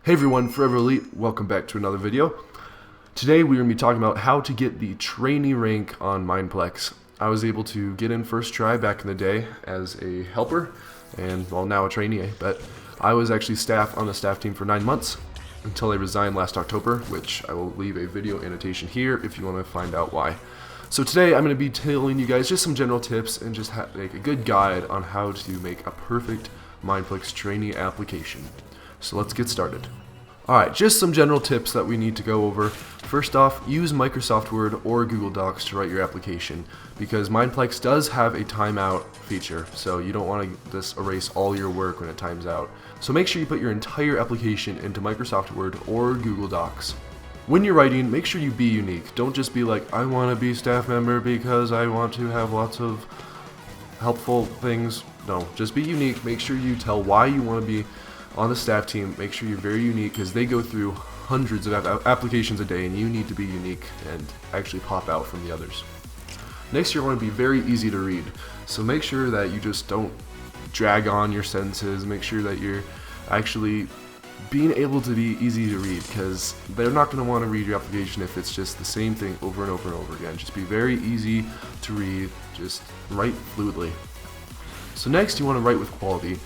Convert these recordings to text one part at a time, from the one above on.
Hey everyone, ForeverElite, welcome back to another video. Today we're going to be talking about how to get the trainee rank on Mineplex. I was able to get in first try back in the day as a helper, and well now a trainee, but I was actually on the staff team for 9 months until I resigned last October, which I will leave a video annotation here if you want to find out why. So today I'm going to be telling you guys just some general tips and just make a good guide on how to make a perfect Mineplex trainee application. So let's get started. Alright, just some general tips that we need to go over. First off, use Microsoft Word or Google Docs to write your application, because Mineplex does have a timeout feature, so you don't want to just erase all your work when it times out. So make sure you put your entire application into Microsoft Word or Google Docs. When you're writing, make sure you be unique. Don't just be like, I want to be staff member because I want to have lots of helpful things. No, just be unique. Make sure you tell why you want to be on the staff team. Make sure you're very unique, because they go through hundreds of applications a day and you need to be unique and actually pop out from the others. Next, you want to be very easy to read, so make sure that you just don't drag on your sentences. Make sure that you're actually being able to be easy to read, because they're not going to want to read your application if it's just the same thing over and over and over again. Just be very easy to read, just write fluidly. So next, you want to write with quality.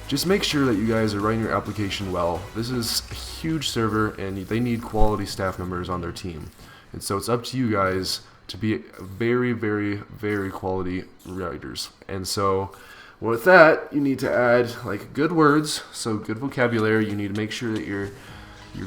Just make sure that you guys are writing your application well. This is a huge server and they need quality staff members on their team. And so it's up to you guys to be very, very, very quality writers. And so with that, you need to add like good words, so good vocabulary. You need to make sure that your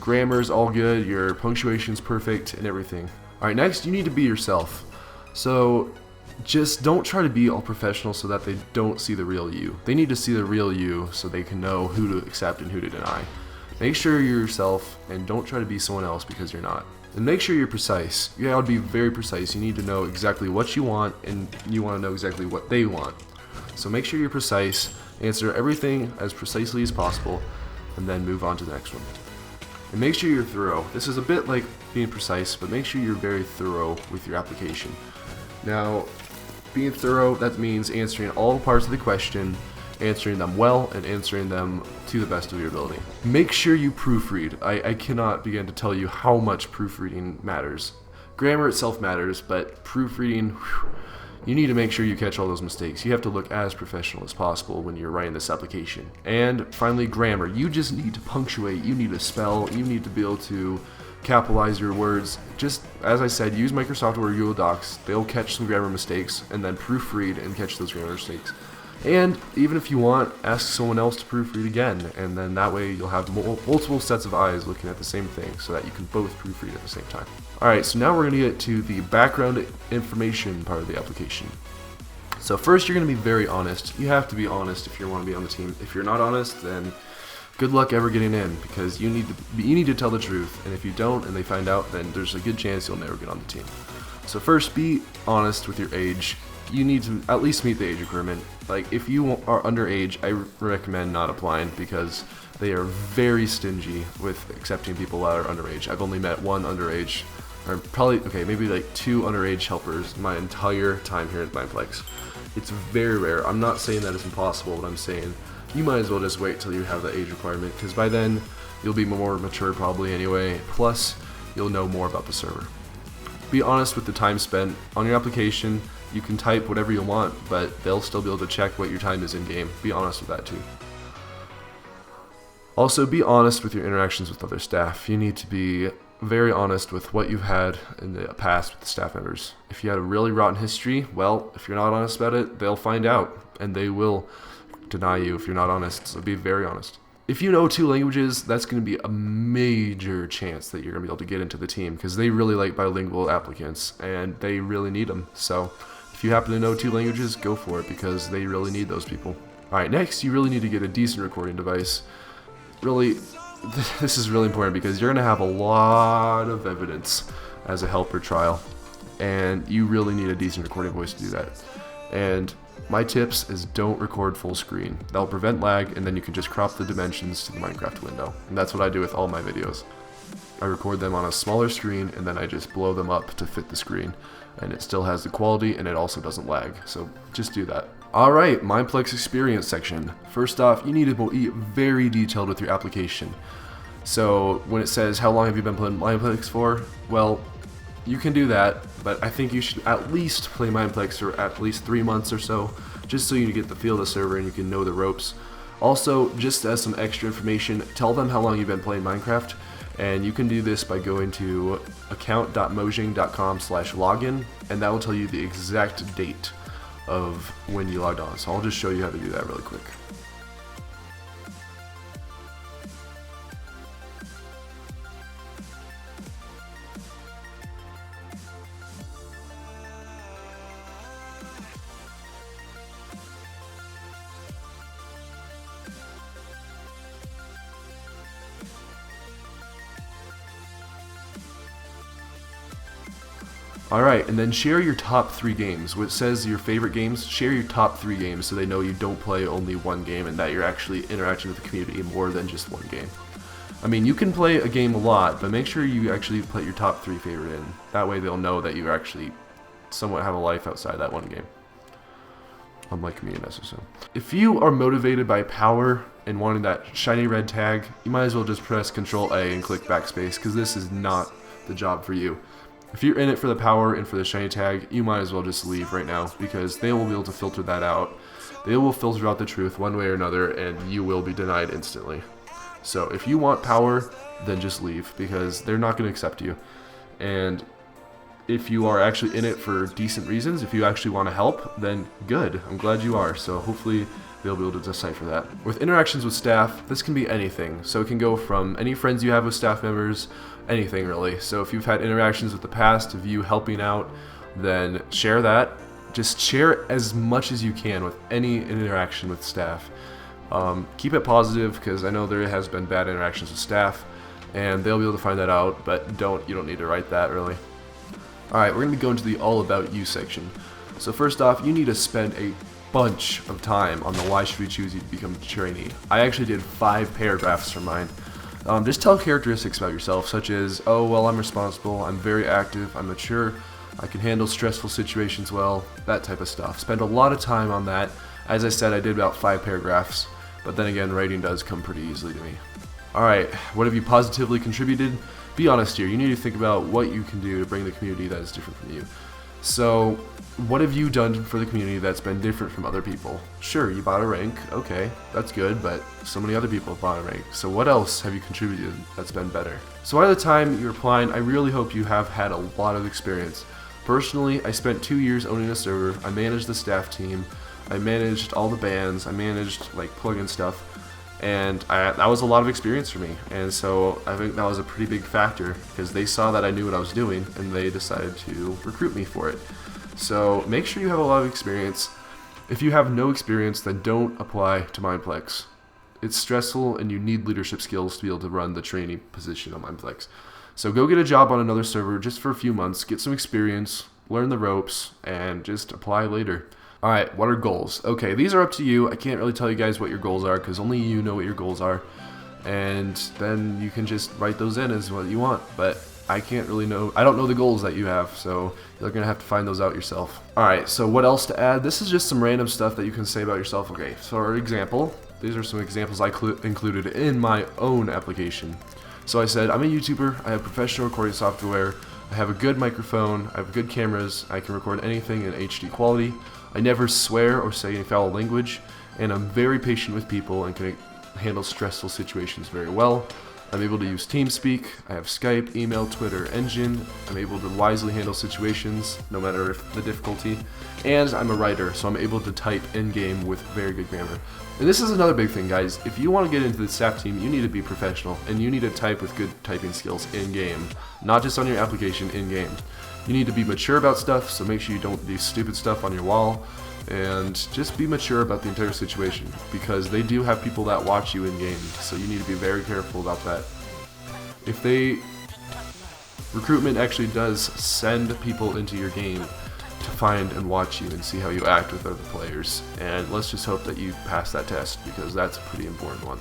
grammar is all good, your punctuation is perfect, and everything. Alright, next you need to be yourself. So just don't try to be all professional so that they don't see the real you. They need to see the real you so they can know who to accept and who to deny. Make sure you're yourself and don't try to be someone else because you're not. And make sure you're precise. You gotta be very precise. You need to know exactly what you want, and you want to know exactly what they want. So make sure you're precise, answer everything as precisely as possible, and then move on to the next one. And make sure you're thorough. This is a bit like being precise, but make sure you're very thorough with your application. Now, being thorough, that means answering all parts of the question, answering them well, and answering them to the best of your ability. Make sure you proofread. I cannot begin to tell you how much proofreading matters. Grammar itself matters, but proofreading, you need to make sure you catch all those mistakes. You have to look as professional as possible when you're writing this application. And finally, grammar. You just need to punctuate, you need to spell, you need to be able to capitalize your words. Just as I said, use Microsoft Word or Google Docs. They'll catch some grammar mistakes, and then proofread and catch those grammar mistakes. And even if you want, ask someone else to proofread again, and then that way you'll have multiple sets of eyes looking at the same thing so that you can both proofread at the same time. Alright, so now we're going to get to the background information part of the application. So first, you're going to be very honest. You have to be honest if you want to be on the team. If you're not honest, then good luck ever getting in, because you need to tell the truth, and if you don't and they find out, then there's a good chance you'll never get on the team. So first, be honest with your age. You need to at least meet the age requirement. Like, if you are underage, I recommend not applying, because they are very stingy with accepting people that are underage. I've only met one underage, or probably, okay, maybe like 2 underage helpers my entire time here at Mineplex. It's very rare. I'm not saying that it's impossible, but I'm saying you might as well just wait till you have the age requirement, because by then you'll be more mature probably anyway, plus you'll know more about the server. Be honest with the time spent on your application. You can type whatever you want, but they'll still be able to check what your time is in game. Be honest with that too. Also, be honest with your interactions with other staff. You need to be very honest with what you've had in the past with the staff members. If you had a really rotten history, well, if you're not honest about it, they'll find out, and they will deny you if you're not honest, so be very honest. If you know 2 languages, that's going to be a major chance that you're going to be able to get into the team, because they really like bilingual applicants and they really need them. So if you happen to know 2 languages, go for it, because they really need those people. Alright, next you really need to get a decent recording device. Really, this is really important, because you're going to have a lot of evidence as a helper trial, and you really need a decent recording voice to do that. And my tips is don't record full screen. That'll prevent lag, and then you can just crop the dimensions to the Minecraft window. And that's what I do with all my videos. I record them on a smaller screen, and then I just blow them up to fit the screen. And it still has the quality, and it also doesn't lag. So just do that. Alright, Mineplex experience section. First off, you need to be very detailed with your application. So when it says how long have you been playing Mineplex for, well, you can do that, but I think you should at least play Mineplex for at least 3 months or so, just so you get the feel of the server and you can know the ropes. Also, just as some extra information, tell them how long you've been playing Minecraft, and you can do this by going to account.mojang.com/login, and that will tell you the exact date of when you logged on. So I'll just show you how to do that really quick. Alright, and then share your top 3 games. When it says your favorite games, share your top 3 games so they know you don't play only one game and that you're actually interacting with the community more than just one game. I mean, you can play a game a lot, but make sure you actually put your top 3 favorite in. That way they'll know that you actually somewhat have a life outside that one game. Unlike me and SSO. If you are motivated by power and wanting that shiny red tag, you might as well just press Ctrl A and click backspace, because this is not the job for you. If you're in it for the power and for the shiny tag, you might as well just leave right now, because they will be able to filter that out. They will filter out the truth one way or another, and you will be denied instantly. So if you want power, then just leave, because they're not going to accept you. And if you are actually in it for decent reasons, if you actually want to help, then good. I'm glad you are. So hopefully they'll be able to decipher that. With interactions with staff, this can be anything. So it can go from any friends you have with staff members, anything really. So if you've had interactions with the past of you helping out, then share that. Just share as much as you can with any interaction with staff. Keep it positive, because I know there has been bad interactions with staff, and they'll be able to find that out, but you don't need to write that really. Alright, we're going to go into the all about you section. So first off, you need to spend a bunch of time on the why should we choose you to become a trainee. I actually did 5 paragraphs for mine. Just tell characteristics about yourself, such as, oh, well, I'm responsible, I'm very active, I'm mature, I can handle stressful situations well, that type of stuff. Spend a lot of time on that. As I said, I did about 5 paragraphs, but then again, writing does come pretty easily to me. Alright, what have you positively contributed? Be honest here. You need to think about what you can do to bring the community that is different from you. So, what have you done for the community that's been different from other people? Sure, you bought a rank, okay, that's good, but so many other people have bought a rank. So what else have you contributed that's been better? So by the time you're applying, I really hope you have had a lot of experience. Personally, I spent 2 years owning a server, I managed the staff team, I managed all the bands, I managed like plugin stuff, and that was a lot of experience for me, and so I think that was a pretty big factor, because they saw that I knew what I was doing and they decided to recruit me for it. So make sure you have a lot of experience. If you have no experience, then don't apply to Mineplex. It's stressful and you need leadership skills to be able to run the trainee position on Mineplex. So go get a job on another server just for a few months, get some experience, learn the ropes, and just apply later. Alright, what are goals? Okay, these are up to you. I can't really tell you guys what your goals are, because only you know what your goals are. And then you can just write those in as what you want. But I can't really know. I don't know the goals that you have, so you're going to have to find those out yourself. Alright, so what else to add? This is just some random stuff that you can say about yourself. Okay, so for example, these are some examples I included in my own application. So I said, I'm a YouTuber, I have professional recording software, I have a good microphone, I have good cameras, I can record anything in HD quality, I never swear or say any foul language, and I'm very patient with people and can handle stressful situations very well. I'm able to use TeamSpeak, I have Skype, email, Twitter, Engine, I'm able to wisely handle situations, no matter if the difficulty, and I'm a writer, so I'm able to type in-game with very good grammar. And this is another big thing, guys. If you want to get into the staff team, you need to be professional, and you need to type with good typing skills in-game, not just on your application, in-game. You need to be mature about stuff, so make sure you don't do stupid stuff on your wall, and just be mature about the entire situation, because they do have people that watch you in-game, so you need to be very careful about that. If recruitment actually does send people into your game to find and watch you and see how you act with other players, and let's just hope that you pass that test, because that's a pretty important one.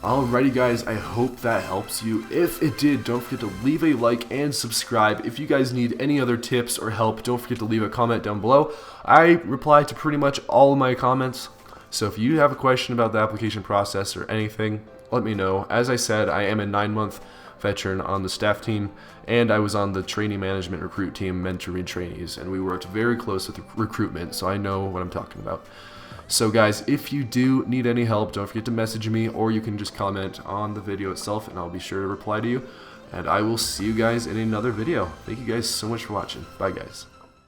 Alrighty guys, I hope that helps you. If it did, don't forget to leave a like and subscribe. If you guys need any other tips or help, don't forget to leave a comment down below. I reply to pretty much all of my comments, so if you have a question about the application process or anything, let me know. As I said, I am a 9-month veteran on the staff team, and I was on the trainee management recruit team mentoring trainees, and we worked very close with recruitment, so I know what I'm talking about. So guys, if you do need any help, don't forget to message me, or you can just comment on the video itself and I'll be sure to reply to you. And I will see you guys in another video. Thank you guys so much for watching. Bye guys.